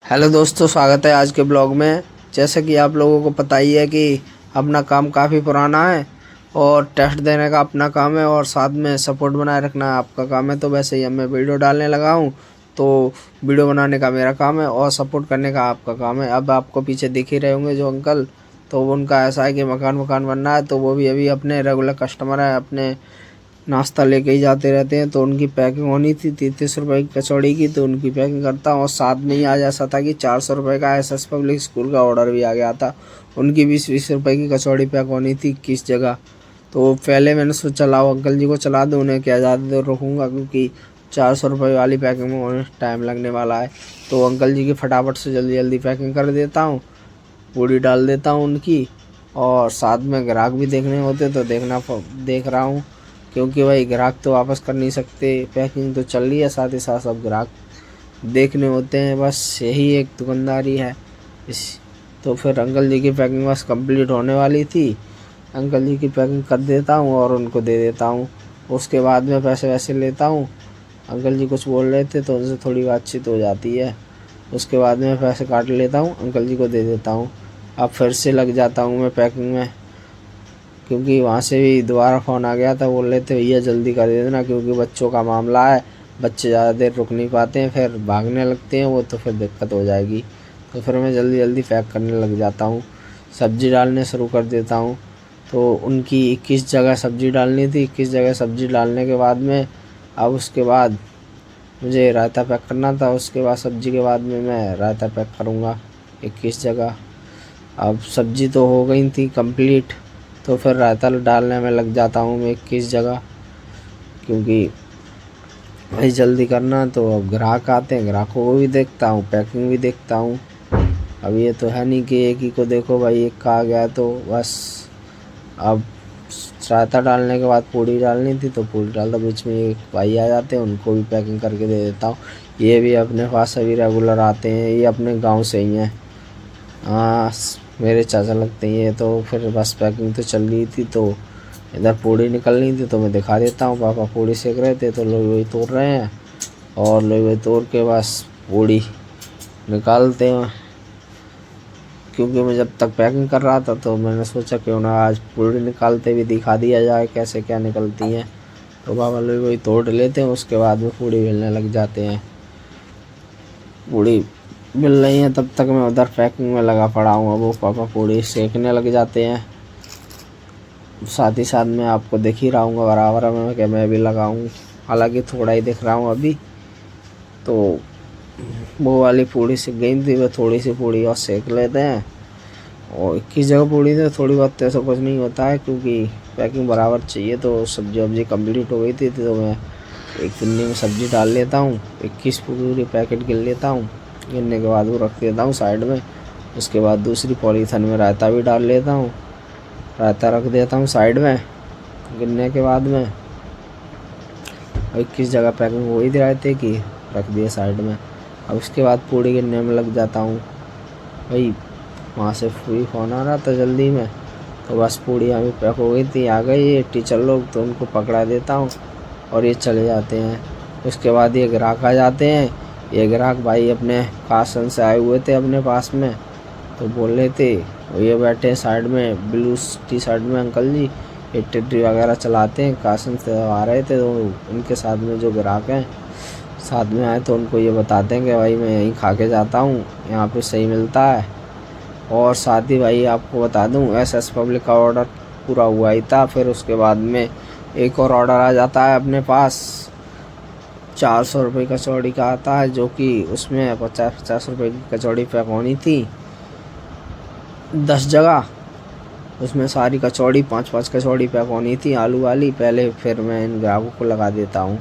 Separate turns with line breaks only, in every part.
Hello दोस्तों, स्वागत है आज के ब्लॉग में। जैसे कि आप लोगों को पता ही है कि अपना काम काफ़ी पुराना है और टेस्ट देने का अपना काम है और साथ में सपोर्ट बनाए रखना आपका काम है। तो वैसे ही अब मैं वीडियो डालने लगा हूँ, तो वीडियो बनाने का मेरा काम है और सपोर्ट करने का आपका काम है। अब आपको पीछे दिख ही रहे होंगे जो अंकल, तो उनका ऐसा है कि मकान बनना है, तो वो भी अभी अपने रेगुलर कस्टमर है, अपने नाश्ता लेके ही जाते रहते हैं। तो उनकी पैकिंग होनी थी 33 रुपये की कचौड़ी की, तो उनकी पैकिंग करता हूँ। और साथ में ही आज ऐसा था कि 400 रुपये का एसएस पब्लिक स्कूल का ऑर्डर भी आ गया था, उनकी 20-20 रुपये की कचौड़ी पैक होनी थी 21 जगह। तो पहले मैंने सोचा लाओ अंकल जी को चला दूँ, उन्हें क्या ज़्यादा देर रुकूँगा क्योंकि 400 रुपये वाली पैकिंग में उन्हें टाइम लगने वाला है। तो अंकल जी की फटाफट से जल्दी जल्दी पैकिंग कर देता हूँ, पूड़ी डाल देता हूँ उनकी। और साथ में ग्राहक भी देखने होते तो देख रहा हूँ, क्योंकि भाई ग्राहक तो वापस कर नहीं सकते, पैकिंग तो चल रही है, साथ ही साथ सब ग्राहक देखने होते हैं। बस यही एक दुकानदारी है इस। तो फिर अंकल जी की पैकिंग बस कंप्लीट होने वाली थी, अंकल जी की पैकिंग कर देता हूँ और उनको दे देता हूँ। उसके बाद में पैसे वैसे लेता हूँ। अंकल जी कुछ बोल रहे थे तो उनसे थोड़ी बातचीत हो जाती है, उसके बाद में पैसे काट लेता हूँ, अंकल जी को दे देता हूँ। अब फिर से लग जाता हूँ मैं पैकिंग में, क्योंकि वहाँ से भी दोबारा फ़ोन आ गया था, बोल रहे थे भैया जल्दी कर देना क्योंकि बच्चों का मामला है, बच्चे ज़्यादा देर रुक नहीं पाते हैं, फिर भागने लगते हैं वो, तो फिर दिक्कत हो जाएगी। तो फिर मैं जल्दी जल्दी पैक करने लग जाता हूँ, सब्ज़ी डालने शुरू कर देता हूँ। तो उनकी 21 जगह सब्ज़ी डालनी थी, 21 जगह सब्ज़ी डालने के बाद में अब उसके बाद मुझे रायता पैक करना था। उसके बाद सब्ज़ी के बाद में मैं रायता पैक करूँगा 21 जगह। अब सब्ज़ी तो हो गई थी कंप्लीट, तो फिर रायता डालने में लग जाता हूँ मैं 21 जगह, क्योंकि भाई जल्दी करना। तो अब ग्राहक आते हैं, ग्राहकों को भी देखता हूँ, पैकिंग भी देखता हूँ। अब ये तो है नहीं कि एक ही को देखो, भाई एक का आ गया तो बस। अब रायता डालने के बाद पूड़ी डालनी थी, तो पूड़ी डाल दो, बीच में एक भाई आ जाते हैं, उनको भी पैकिंग करके दे देता हूँ। ये भी अपने पास अभी रेगुलर आते हैं, ये अपने गाँव से ही हैं। हाँ, मेरे चाचा लगते हैं ये। तो फिर बस पैकिंग तो चल रही थी, तो इधर पूड़ी निकलनी थी, तो मैं दिखा देता हूँ। पापा पूड़ी सेक रहे थे तो लोई वही तोड़ रहे हैं, और लोई वही तोड़ के बस पूड़ी निकालते हैं। क्योंकि मैं जब तक पैकिंग कर रहा था तो मैंने सोचा क्यों ना आज पूड़ी निकालते भी दिखा दिया जाए कैसे क्या निकलती हैं। तो पापा लोई वही तोड़ लेते हैं, उसके बाद में पूड़ी बेलने लग जाते हैं। पूड़ी मिल रही है तब तक मैं उधर पैकिंग में लगा पड़ा हूँ। अब वो पापा पूड़ी सेकने लग जाते हैं, साथ ही साथ मैं आपको दिख ही रहा हूँ बराबर में कि मैं भी लगा हूँ, हालांकि थोड़ा ही दिख रहा हूँ अभी। तो वो वाली पूड़ी सिक गई थी, वो थोड़ी सी पूड़ी और सेक लेते हैं। और 21 जगह पूड़ी थी, थोड़ी बहुत ऐसा कुछ नहीं होता है, क्योंकि पैकिंग बराबर चाहिए। तो सब्जी वब्जी कम्प्लीट हो गई थी, तो मैं एक पिन्नी में सब्जी डाल लेता हूँ, 21 पूरी पैकेट गिन लेता हूँ। गिनने के बाद वो रख देता हूँ साइड में। उसके बाद दूसरी पॉलीथीन में रायता भी डाल लेता हूँ, रायता रख देता हूँ साइड में। गिनने के बाद में 21 जगह पैकिंग हो ही रायते की, रख दिए साइड में। अब उसके बाद पूड़ी गिनने में लग जाता हूँ। भाई वहाँ से फ्री फ़ोन आ रहा था जल्दी में, तो बस पूड़ियाँ भी पैक हो गई थी, आ गई ये टीचर लोग, तो उनको पकड़ा देता हूँ और ये चले जाते हैं। उसके बाद ये ग्राहक आ जाते हैं। ये ग्राहक भाई अपने कासन से आए हुए थे अपने पास में, तो बोल रहे थे, वो ये बैठे साइड में ब्लू टी शर्ट में अंकल जी, ये टिड्डी वगैरह चलाते हैं, कासन से आ रहे थे। तो उनके साथ में जो ग्राहक हैं साथ में आए, तो उनको ये बताते हैं कि भाई मैं यहीं खा के जाता हूँ, यहाँ पे सही मिलता है। और साथ ही भाई आपको बता दूँ एसएस पब्लिक का ऑर्डर पूरा हुआ ही था। फिर उसके बाद में एक और ऑर्डर आ जाता है अपने पास, 400 रुपये कचौड़ी का आता है, जो कि उसमें 50-50 रुपये की कचौड़ी पैक होनी थी 10 जगह। उसमें सारी कचौड़ी 5-5 कचौड़ी पैक होनी थी आलू वाली पहले। फिर मैं इन ग्राहकों को लगा देता हूँ,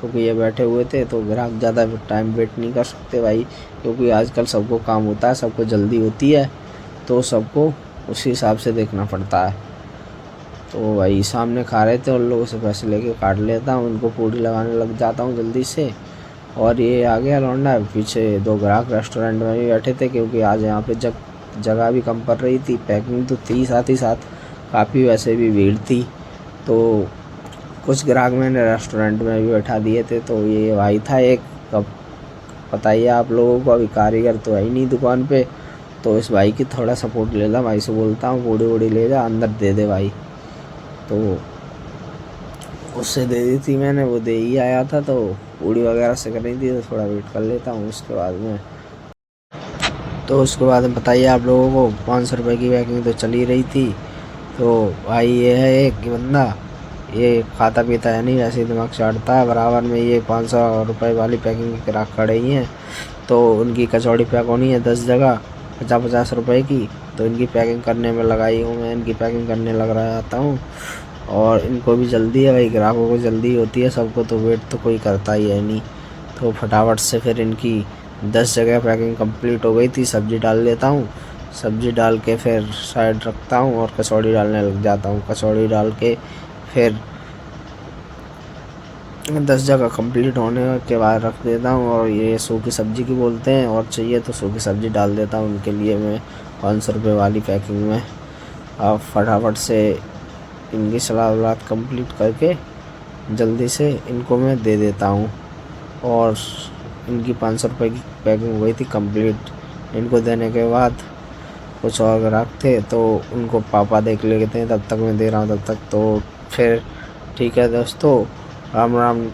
क्योंकि ये बैठे हुए थे, तो ग्राहक ज़्यादा टाइम वेट नहीं कर सकते भाई, क्योंकि आजकल सबको काम होता है, सबको जल्दी होती है, तो सबको उसी हिसाब से देखना पड़ता है। तो भाई सामने खा रहे थे, उन लोगों से पैसे लेके काट लेता हूँ, उनको पूड़ी लगाने लग जाता हूँ जल्दी से। और ये आ गया लौंडा, पीछे 2 ग्राहक रेस्टोरेंट में भी बैठे थे, क्योंकि आज यहाँ पे जगह भी कम पड़ रही थी, पैकिंग तो थी, साथ ही साथ काफ़ी वैसे भी भीड़ थी। तो कुछ ग्राहक मैंने रेस्टोरेंट में भी बैठा दिए थे। तो ये भाई था एक, कब पता ही है आप लोगों को, अभी कारीगर तो है ही नहीं दुकान पे, तो इस भाई की थोड़ा सपोर्ट ले ला। भाई से बोलता हूँ पूड़ी वूड़ी ले जा, अंदर दे दे भाई। तो उससे दे दी थी मैंने, वो दे ही आया था, तो पूड़ी वगैरह से कर रही थी, तो थोड़ा वेट कर लेता हूँ उसके बाद में। तो उसके बाद में बताइए आप लोगों को 500 रुपये की पैकिंग तो चली रही थी। तो भाई ये है एक बंदा, ये खाता पीता है नहीं, वैसे ही दिमाग चाटता है। बराबर में ये 500 रुपये वाली पैकिंग की ग्राहक खड़े ही हैं, तो उनकी कचौड़ी पैक होनी है 10 जगह 50-50 रुपये की। तो इनकी पैकिंग करने में लगाई हूँ मैं, इनकी पैकिंग करने लग रहा आता हूँ। और इनको भी जल्दी है भाई, ग्राहकों को जल्दी होती है, सबको तो वेट तो कोई करता ही है नहीं। तो फटाफट से फिर इनकी 10 जगह पैकिंग कंप्लीट हो गई थी। सब्ज़ी डाल देता हूँ, सब्ज़ी डाल के फिर साइड रखता हूँ और कचौड़ी डालने लग जाता हूँ। कचौड़ी डाल के फिर 10 जगह कंप्लीट होने के बाद रख देता हूँ। और ये सूखी सब्ज़ी की बोलते हैं, और चाहिए तो सूखी सब्ज़ी डाल देता हूँ उनके लिए मैं 500 रुपये वाली पैकिंग में। अब फटाफट से इनकी सलाद वलाद कंप्लीट करके जल्दी से इनको मैं दे देता हूँ। और इनकी 500 रुपये की पैकिंग हुई थी कंप्लीट। इनको देने के बाद कुछ और ग्राहक थे, तो उनको पापा देख लेते हैं, तब तक मैं दे रहा हूँ तब तक। तो फिर ठीक है दोस्तों, राम राम।